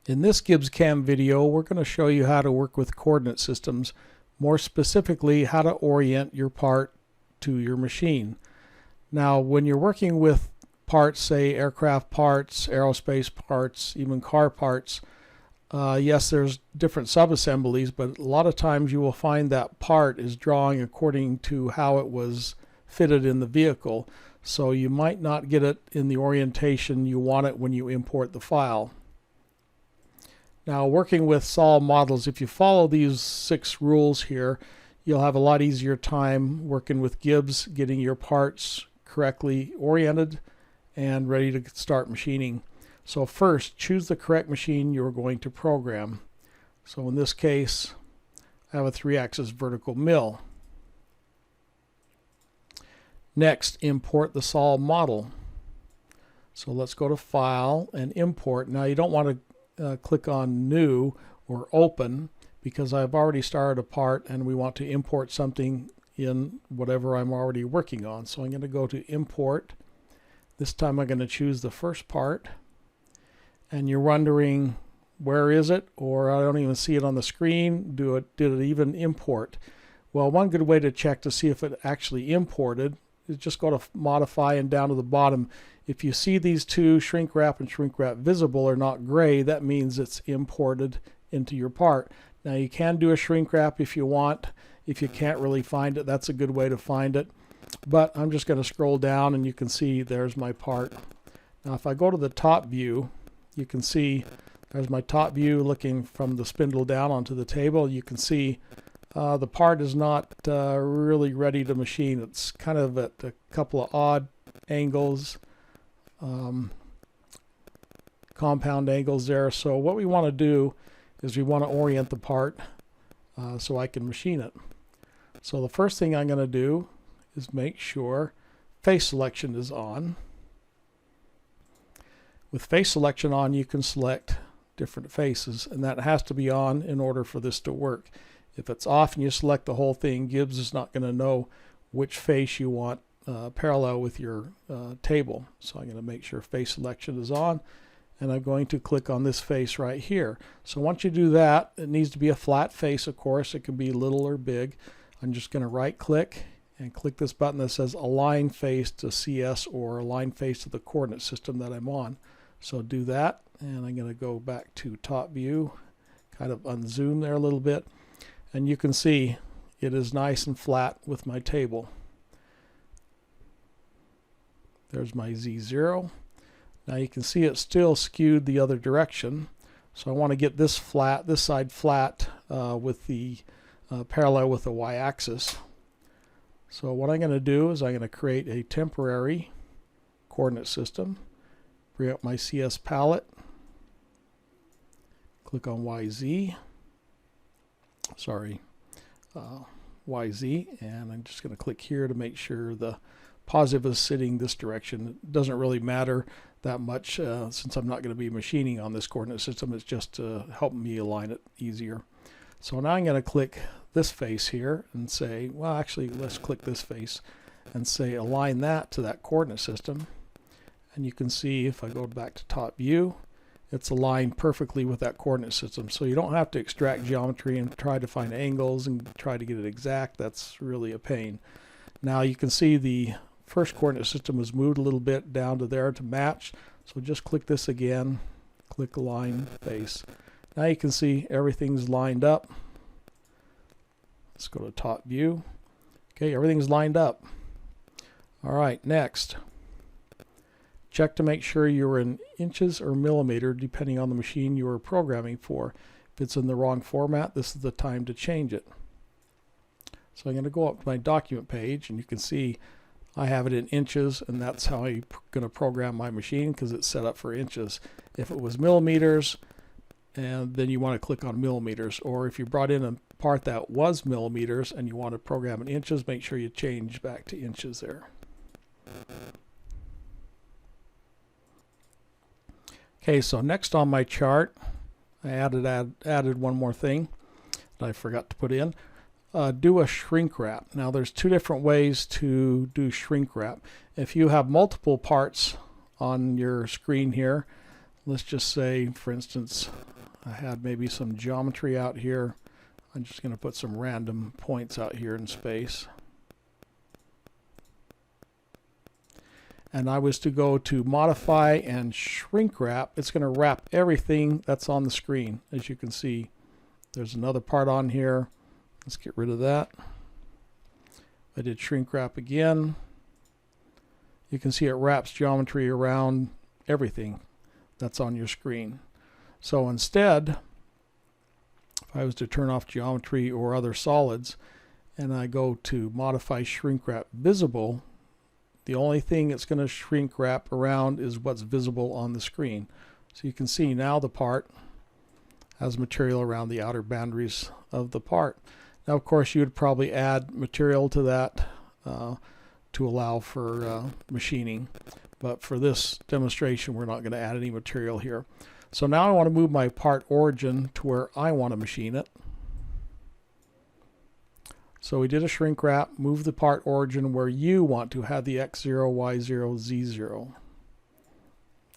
In this GibbsCAM video, we're going to show you how to work with coordinate systems, more specifically how to orient your part to your machine. Now, when you're working with parts, say aircraft parts, aerospace parts, even car parts, yes, there's different subassemblies, but a lot of times you will find that part is drawing according to how it was fitted in the vehicle. So you might not get it in the orientation you want it when you import the file. Now, working with solid models, if you follow these 6 rules here, you'll have a lot easier time working with Gibbs, getting your parts correctly oriented and ready to start machining. So first, choose the correct machine you're going to program. So in this case, I have a 3-axis vertical mill. Next, import the solid model. So let's go to File and Import. Now you don't want to click on New or Open because I've already started a part and we want to import something in whatever I'm already working on. So I'm going to go to Import. This time I'm going to choose the first part. And you're wondering, where is it? Or I don't even see it on the screen. Did it even import? Well, one good way to check to see if it actually imported is just go to Modify and down to the bottom. If you see these two, shrink wrap and shrink wrap visible, are not gray, that means it's imported into your part. Now you can do a shrink wrap if you want. If you can't really find it, that's a good way to find it. But I'm just going to scroll down and you can see there's my part. Now if I go to the top view, you can see there's my top view looking from the spindle down onto the table. You can see the part is not really ready to machine. It's kind of at a couple of odd angles, compound angles there. So what we want to do is we want to orient the part so I can machine it. So the first thing I'm going to do is make sure face selection is on. With face selection on, you can select different faces, and that has to be on in order for this to work. If it's off and you select the whole thing, Gibbs is not going to know which face you want parallel with your table. So I'm going to make sure face selection is on, and I'm going to click on this face right here. So once you do that, it needs to be a flat face, of course. It can be little or big. I'm just going to right click and click this button that says Align Face to CS or Align Face to the coordinate system that I'm on. So do that, and I'm going to go back to top view, kind of unzoom there a little bit, and you can see it is nice and flat with my table. There's my Z0. Now you can see it's still skewed the other direction, so I want to get this flat, this side flat with the parallel with the y-axis. So what I'm going to do is I'm going to create a temporary coordinate system. Bring up my CS palette, click on YZ, YZ, and I'm just going to click here to make sure the positive is sitting this direction. It doesn't really matter that much since I'm not going to be machining on this coordinate system. It's just to help me align it easier. So now I'm going to click this face here and say, well, actually, let's click this face and say align that to that coordinate system. And you can see if I go back to top view, it's aligned perfectly with that coordinate system. So you don't have to extract geometry and try to find angles and try to get it exact. That's really a pain. Now you can see the first coordinate system was moved a little bit down to there to match. So just click this again, click Align Face. Now you can see everything's lined up. Let's go to top view. Okay, everything's lined up. All right, next. Check to make sure you're in inches or millimeter depending on the machine you are programming for. If it's in the wrong format, this is the time to change it. So I'm going to go up to my document page, and you can see I have it in inches, and that's how I'm going to program my machine because it's set up for inches. If it was millimeters, and then you want to click on millimeters, or if you brought in a part that was millimeters and you want to program in inches, make sure you change back to inches there. Okay, so next on my chart, I added one more thing that I forgot to put in. Do a shrink wrap. Now there's 2 different ways to do shrink wrap. If you have multiple parts on your screen here, let's just say, for instance, I had maybe some geometry out here. I'm just going to put some random points out here in space. And I was to go to modify and shrink wrap. It's going to wrap everything that's on the screen. As you can see, there's another part on here. Let's get rid of that. I did shrink wrap again. You can see it wraps geometry around everything that's on your screen. So instead, if I was to turn off geometry or other solids and I go to modify shrink wrap visible, the only thing it's going to shrink wrap around is what's visible on the screen. So you can see now the part has material around the outer boundaries of the part. Now of course you would probably add material to that to allow for machining, but for this demonstration we're not going to add any material here. So now I want to move my part origin to where I want to machine it. So we did a shrink wrap, move the part origin where you want to have the X0, Y0, Z0.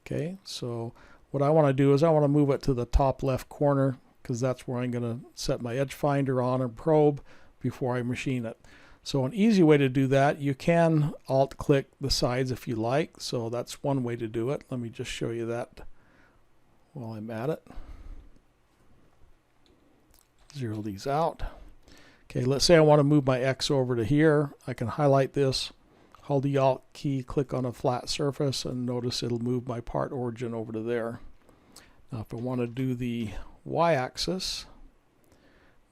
Okay, so what I want to do is I want to move it to the top left corner because that's where I'm going to set my edge finder on and probe before I machine it. So an easy way to do that, you can alt click the sides if you like. So that's one way to do it. Let me just show you that while I'm at it. Zero these out. Okay, let's say I want to move my X over to here. I can highlight this, hold the Alt key, click on a flat surface, and notice it'll move my part origin over to there. Now if I want to do the Y axis,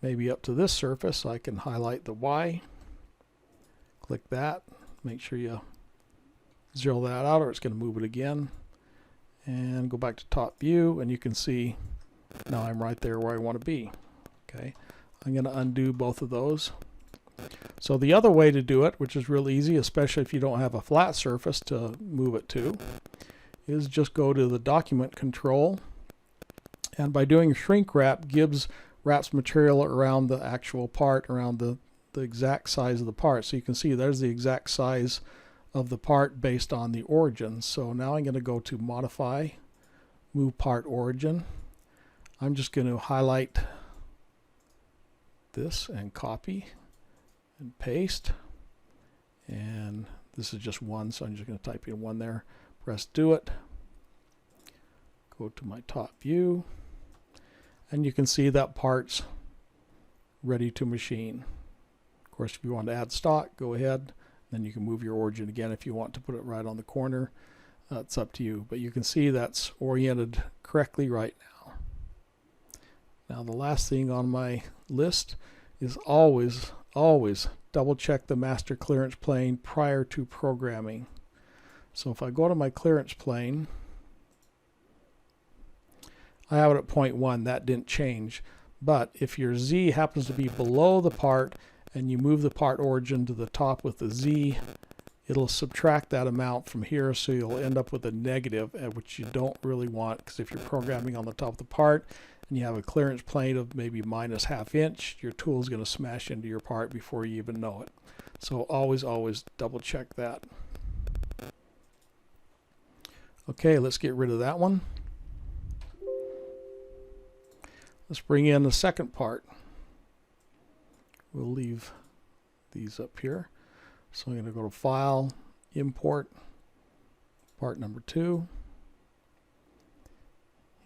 maybe up to this surface, I can highlight the Y, click that, make sure you zero that out or it's going to move it again, and go back to top view, and you can see now I'm right there where I want to be. Okay. I'm going to undo both of those. So the other way to do it, which is real easy, especially if you don't have a flat surface to move it to, is just go to the document control, and by doing shrink wrap, Gibbs wraps material around the actual part, around the exact size of the part. So you can see there's the exact size of the part based on the origin. So now I'm going to go to modify, move part origin. I'm just going to highlight this and copy and paste, and this is just one, so I'm just going to type in one there, press do it, go to my top view, and you can see that part's ready to machine. Of course, if you want to add stock, go ahead, then you can move your origin again if you want to put it right on the corner. It's up to you, but you can see that's oriented correctly right now. Now the last thing on my list is always double check the master clearance plane prior to programming. So if I go to my clearance plane, I have it at 0.1, that didn't change. But if your Z happens to be below the part and you move the part origin to the top with the Z, it'll subtract that amount from here, so you'll end up with a negative, which you don't really want, because if you're programming on the top of the part and you have a clearance plane of maybe minus ½ inch, your tool is going to smash into your part before you even know it. So always double check that. Okay, let's get rid of that one. Let's bring in the second part. We'll leave these up here. So I'm going to go to File, Import, part number 2.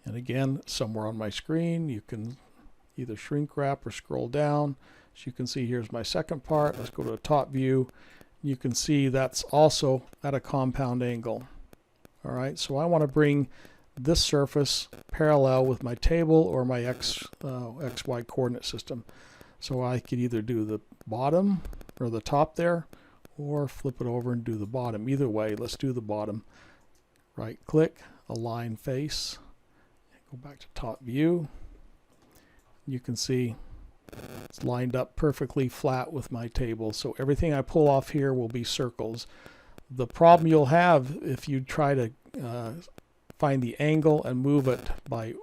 And again, somewhere on my screen, you can either shrink wrap or scroll down. As you can see, here's my second part. Let's go to a top view. You can see that's also at a compound angle. All right, so I want to bring this surface parallel with my table or my XY coordinate system. So I could either do the bottom or the top there, or flip it over and do the bottom. Either way, let's do the bottom. Right click, align face, go back to top view. You can see it's lined up perfectly flat with my table. So everything I pull off here will be circles. The problem you'll have if you try to find the angle and move it by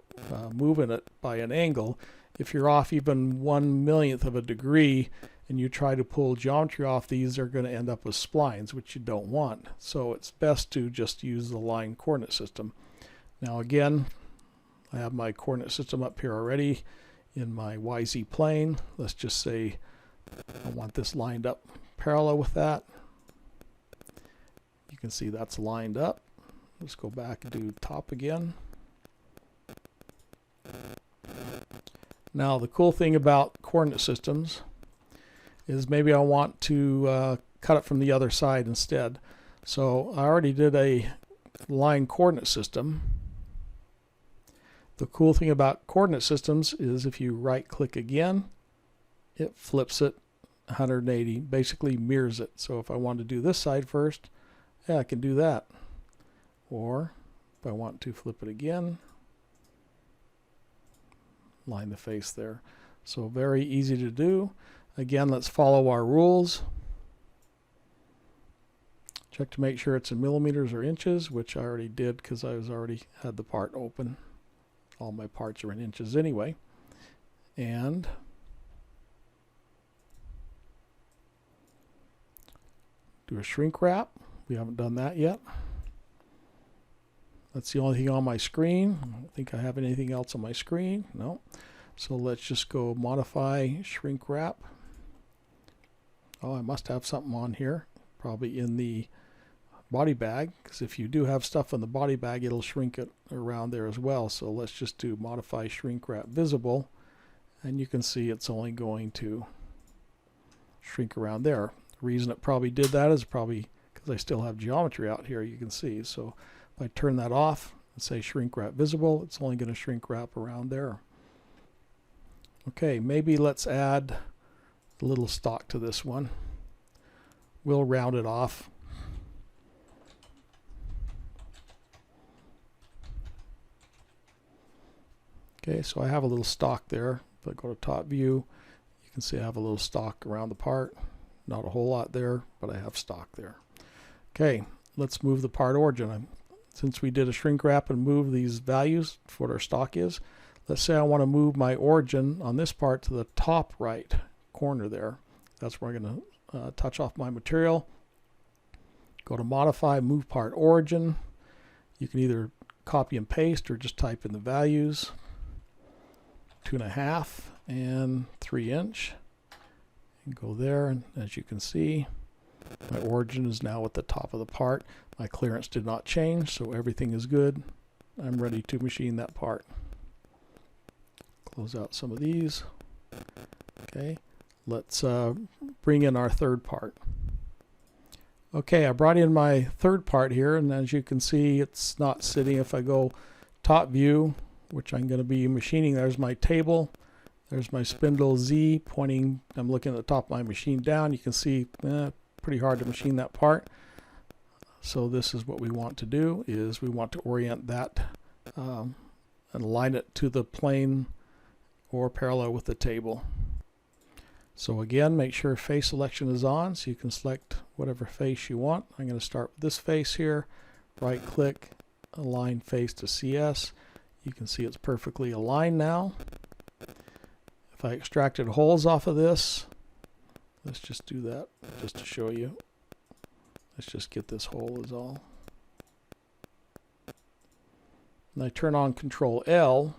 moving it by an angle, if you're off even 1/1,000,000th of a degree and you try to pull geometry off, these are going to end up with splines, which you don't want. So it's best to just use the line coordinate system. Now again, I have my coordinate system up here already in my YZ plane. Let's just say I want this lined up parallel with that. You can see that's lined up. Let's go back and do top again. Now the cool thing about coordinate systems is maybe I want to cut it from the other side instead. So I already did a line coordinate system. The cool thing about coordinate systems is if you right click again, it flips it 180, basically mirrors it. So if I want to do this side first, yeah, I can do that. Or if I want to flip it again, line the face there. So very easy to do. Again, let's follow our rules. Check to make sure it's in millimeters or inches, which I already did because I already had the part open. All my parts are in inches anyway. And do a shrink wrap. We haven't done that yet. That's the only thing on my screen. I don't think I have anything else on my screen. No. So let's just go modify shrink wrap. Oh, I must have something on here, probably in the body bag, because if you do have stuff in the body bag, it'll shrink it around there as well. So let's just do modify shrink wrap visible, and you can see it's only going to shrink around there. The reason it probably did that is probably because I still have geometry out here, you can see. So if I turn that off and say shrink wrap visible, it's only going to shrink wrap around there. Okay, maybe let's add a little stock to this one. We'll round it off. Okay, so I have a little stock there. If I go to top view, you can see I have a little stock around the part. Not a whole lot there, but I have stock there. Okay, let's move the part origin. Since we did a shrink wrap and move these values for what our stock is, let's say I want to move my origin on this part to the top right corner there. That's where I'm going to touch off my material. Go to modify, move part origin. You can either copy and paste or just type in the values. 2.5 and 3 inch. And go there, and as you can see, my origin is now at the top of the part. My clearance did not change, so everything is good. I'm ready to machine that part. Close out some of these. Okay, let's bring in our third part. Okay, I brought in my third part here, and as you can see, it's not sitting. If I go top view, which I'm going to be machining, there's my table. There's my spindle Z pointing. I'm looking at the top of my machine down. You can see pretty hard to machine that part. So this is what we want to do, is we want to orient that and align it to the plane or parallel with the table. So again, make sure face selection is on, so you can select whatever face you want. I'm going to start with this face here. Right click, align face to CS. You can see it's perfectly aligned now. If I extracted holes off of this, let's just do that just to show you. Let's just get this hole is all. And I turn on Control L.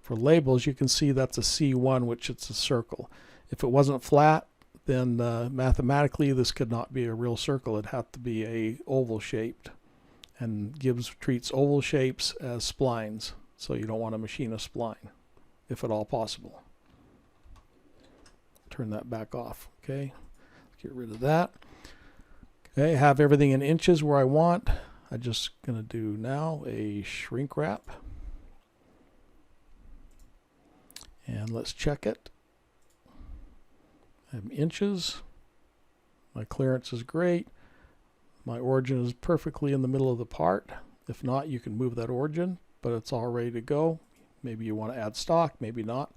For labels, you can see that's a C1, which it's a circle. If it wasn't flat, then mathematically this could not be a real circle. It'd have to be a oval shaped. And Gibbs treats oval shapes as splines, so you don't want to machine a spline, if at all possible. Turn that back off. Okay, get rid of that. Okay, have everything in inches where I want. I'm just going to do now a shrink wrap. And let's check it. I have inches. My clearance is great. My origin is perfectly in the middle of the part. If not, you can move that origin, but it's all ready to go. Maybe you want to add stock, maybe not,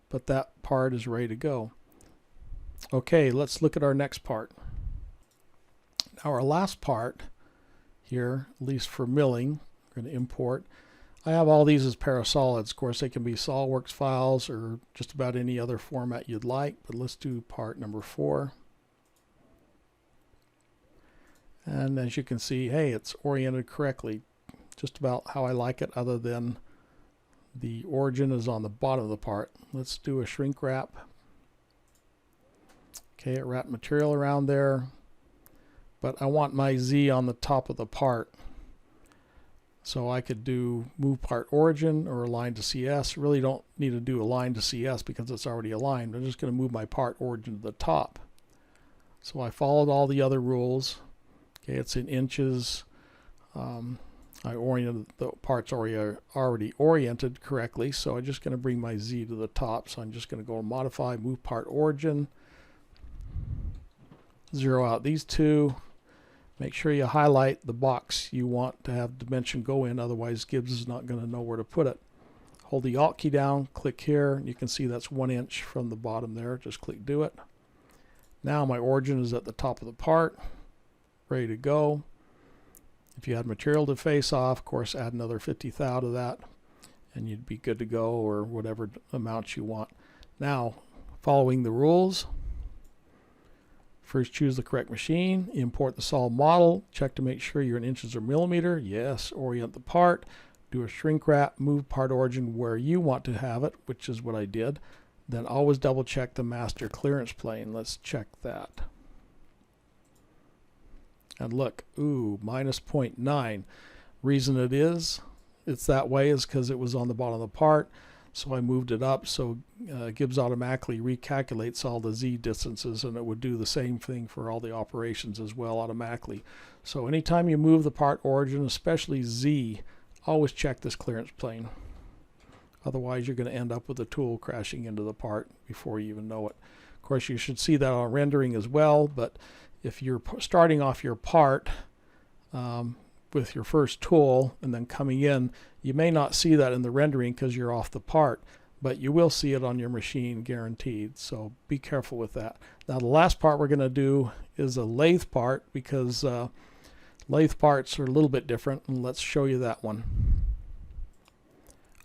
but that part is ready to go. Okay, let's look at our next part. Now our last part here, at least for milling, we're going to import. I have all these as parasolids. Of course, they can be SolidWorks files or just about any other format you'd like, but let's do part number 4. And as you can see, hey, it's oriented correctly. just about how I like it, other than the origin is on the bottom of the part. Let's do a shrink wrap. Okay, it wrapped material around there, but I want my Z on the top of the part. So I could do move part origin or align to CS. Really don't need to do align to CS because it's already aligned. I'm just going to move my part origin to the top. So I followed all the other rules. Okay, it's in inches. I oriented the parts already oriented correctly, so I'm just going to bring my Z to the top. So I'm just going to go modify, move part origin, zero out these two. Make sure you highlight the box you want to have dimension go in, otherwise Gibbs is not going to know where to put it. Hold the Alt key down, click here, and you can see that's 1 inch from the bottom there. Just click do it. Now my origin is at the top of the part, ready to go. If you had material to face off, of course, add another 50 thou to that, and you'd be good to go, or whatever amount you want. Now, following the rules, first choose the correct machine, import the solid model, check to make sure you're in inches or millimeter. Yes, orient the part, do a shrink wrap, move part origin where you want to have it, which is what I did. Then always double check the master clearance plane. Let's check that. And look, ooh, minus 0.9. Reason it's that way is because it was on the bottom of the part. So I moved it up, so Gibbs automatically recalculates all the Z distances, and it would do the same thing for all the operations as well automatically. So anytime you move the part origin, especially Z, always check this clearance plane. Otherwise you're going to end up with the tool crashing into the part before you even know it. Of course, you should see that on rendering as well, but if you're starting off your part with your first tool and then coming in, you may not see that in the rendering because you're off the part, but you will see it on your machine guaranteed, so be careful with that. Now the last part we're going to do is a lathe part, because lathe parts are a little bit different, and let's show you that one.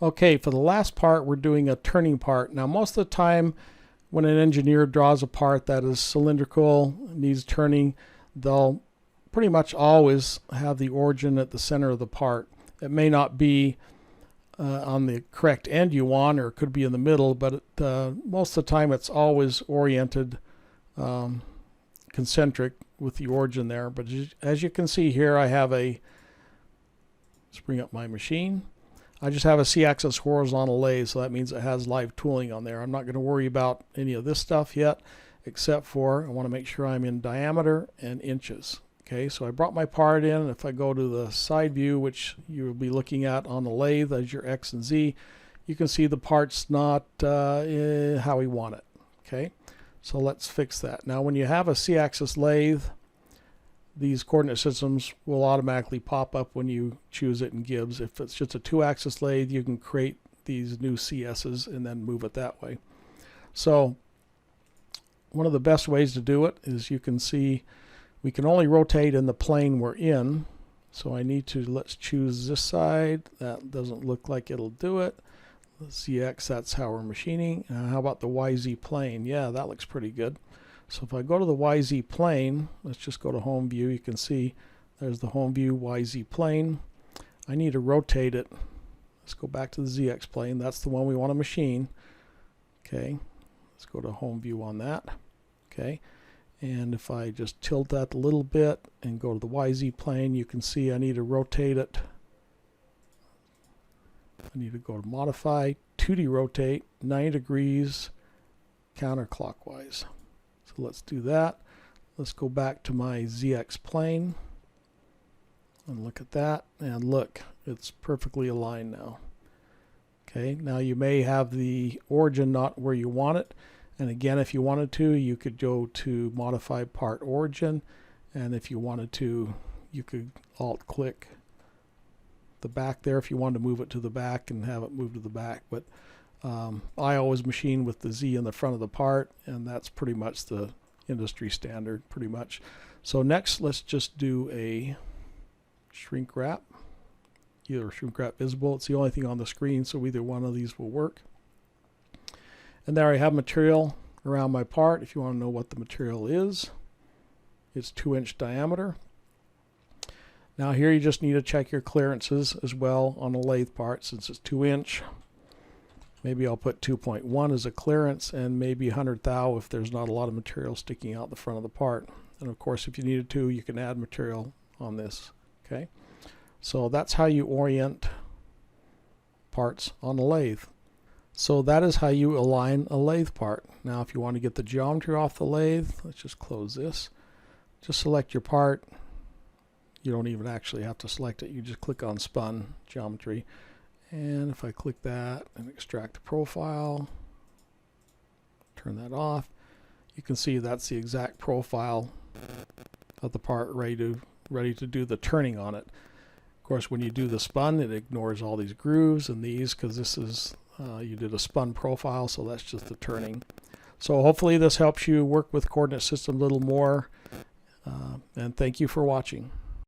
Okay, for the last part we're doing a turning part. Now most of the time when an engineer draws a part that is cylindrical, needs turning, they'll pretty much always have the origin at the center of the part. It may not be on the correct end you want, or it could be in the middle, but most of the time it's always oriented concentric with the origin there. But as you can see here, I have let's bring up my machine. I just have a C-axis horizontal lathe, so that means it has live tooling on there. I'm not going to worry about any of this stuff yet, except for I want to make sure I'm in diameter and inches. Okay, so I brought my part in, and if I go to the side view, which you will be looking at on the lathe as your X and Z, you can see the part's not how we want it. Okay, so let's fix that. Now when you have a C-axis lathe, these coordinate systems will automatically pop up when you choose it in Gibbs. If it's just a 2-axis lathe, you can create these new CSs and then move it that way. So one of the best ways to do it is, you can see we can only rotate in the plane we're in. So I need to, let's choose this side. That doesn't look like it'll do it. The ZX, that's how we're machining. How about the YZ plane? Yeah, that looks pretty good. So if I go to the YZ plane, let's just go to home view. You can see there's the home view YZ plane. I need to rotate it. Let's go back to the ZX plane. That's the one we want to machine. Okay, let's go to home view on that. Okay, and if I just tilt that a little bit and go to the YZ plane, you can see I need to rotate it. I need to go to modify, 2D rotate, 90 degrees counterclockwise. So let's do that. Let's go back to my ZX plane and look at that, and look, it's perfectly aligned now. Okay, now you may have the origin not where you want it, and again, if you wanted to, you could go to modify part origin, and if you wanted to, you could alt click the back there if you wanted to move it to the back and have it move to the back. But I always machine with the Z in the front of the part, and that's pretty much the industry standard, pretty much. So next, let's just do a shrink wrap, either shrink wrap visible. It's the only thing on the screen, so either one of these will work. And there I have material around my part. If you want to know what the material is, it's 2-inch diameter. Now here you just need to check your clearances as well on a lathe part, since it's 2-inch. Maybe I'll put 2.1 as a clearance, and maybe 100 thou if there's not a lot of material sticking out the front of the part. And of course, if you needed to, you can add material on this. Okay, so that's how you orient parts on a lathe. So that is how you align a lathe part. Now if you want to get the geometry off the lathe, let's just close this. Just select your part. You don't even actually have to select it. You just click on Spun Geometry. And if I click that and extract the profile, turn that off, you can see that's the exact profile of the part ready to do the turning on it. Of course, when you do the spun, it ignores all these grooves and these, because this is you did a spun profile, so that's just the turning. So hopefully this helps you work with coordinate system a little more, and thank you for watching.